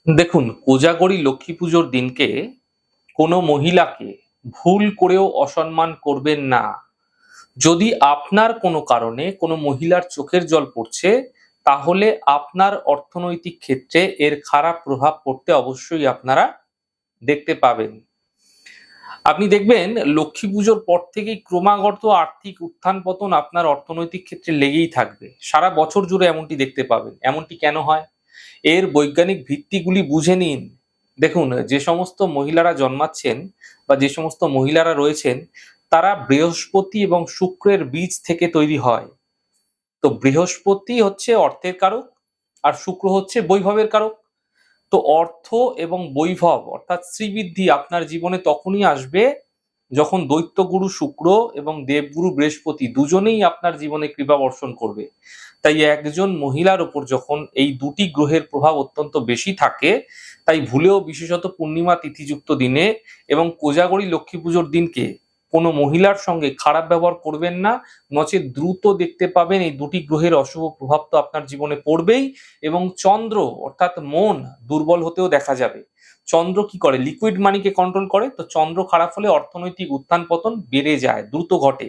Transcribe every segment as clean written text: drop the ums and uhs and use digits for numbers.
দেখুন, কোজাগরী লক্ষ্মী পুজোর দিনকে কোনো মহিলাকে ভুল করেও অসম্মান করবেন না। যদি আপনার কোনো কারণে কোনো মহিলার চোখের জল পড়ছে, তাহলে আপনার অর্থনৈতিক ক্ষেত্রে এর খারাপ প্রভাব পড়তে অবশ্যই আপনারা দেখতে পাবেন। আপনি দেখবেন লক্ষ্মী পুজোর পর থেকেই ক্রমাগত আর্থিক উত্থান-পতন আপনার অর্থনৈতিক ক্ষেত্রে লেগেই থাকবে। সারা বছর জুড়ে এমনটি দেখতে পাবেন। এমনটি কেন হয়? এর বৈজ্ঞানিক ভিত্তিগুলি বুঝে নিন। দেখুন, যে সমস্ত মহিলারা জন্মাচ্ছেন বা যে সমস্ত মহিলারা রয়েছেন, তারা বৃহস্পতি এবং শুক্রের বীজ থেকে তৈরি হয়। তো বৃহস্পতি হচ্ছে অর্থের কারক আর শুক্র হচ্ছে বৈভবের কারক। তো অর্থ এবং বৈভব অর্থাৎ শ্রীবৃদ্ধি আপনার জীবনে তখনই আসবে যখন দৈত্যগুরু শুক্র এবং দেবগুরু বৃহস্পতি দুজনেই আপনার জীবনে কৃপা বর্ষণ করবে। তাই একজন মহিলার উপর যখন এই দুটি গ্রহের প্রভাব অত্যন্ত বেশি থাকে, তাই ভুলেও বিশেষত পূর্ণিমা তিথিযুক্ত দিনে এবং কোজাগরী লক্ষ্মী পুজোর দিনকে কোনো মহিলার সঙ্গে খারাপ ব্যবহার করবেন না। নচেৎ দ্রুত দেখতে পাবেন এই দুটি গ্রহের অশুভ প্রভাব তো আপনার জীবনে পড়বেই, এবং চন্দ্র অর্থাৎ মন দুর্বল হতেও দেখা যাবে। চন্দ্র কি করে? লিকুইড মানিকে কন্ট্রোল করে। তো চন্দ্র খারাপ হলে অর্থনৈতিক উত্থান পতন বেড়ে যায়, দ্রুত ঘটে।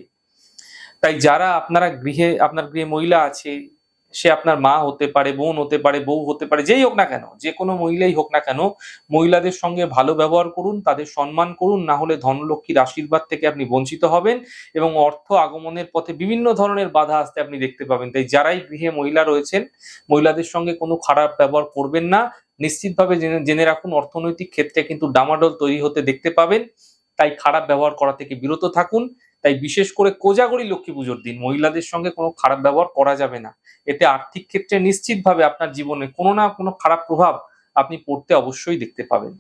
তাই যারা আপনার গৃহে মহিলা আছে, সে আপনার মা হতে পারে, বোন হতে পারে, বউ হতে পারে, যেই হোক না কেন, যে কোনো মহিলাই হোক না কেন, মহিলাদের সঙ্গে ভালো ব্যবহার করুন, তাদের সম্মান করুন, না হলে ধনলক্ষ্মীর আশীর্বাদ থেকে আপনি বঞ্চিত হবেন এবং অর্থ আগমনের পথে বিভিন্ন ধরনের বাধা আসতে আপনি দেখতে পাবেন। তাই যারাই গৃহে মহিলা রয়েছেন, মহিলাদের সঙ্গে কোনো খারাপ ব্যবহার করবেন না। নিশ্চিতভাবে জেনে জেনে রাখুন, অর্থনৈতিক ক্ষেত্রে কিন্তু ডামাডোল তৈরি হতে দেখতে পাবেন। তাই খারাপ ব্যবহার করা থেকে বিরত থাকুন। তাই বিশেষ করে কোজাগরী লক্ষ্মী পুজোর দিন মহিলাদের সঙ্গে কোনো খারাপ ব্যবহার করা যাবে না। এতে আর্থিক ক্ষেত্রে নিশ্চিতভাবে আপনার জীবনে কোনো না কোনো খারাপ প্রভাব আপনি পড়তে অবশ্যই দেখতে পাবেন।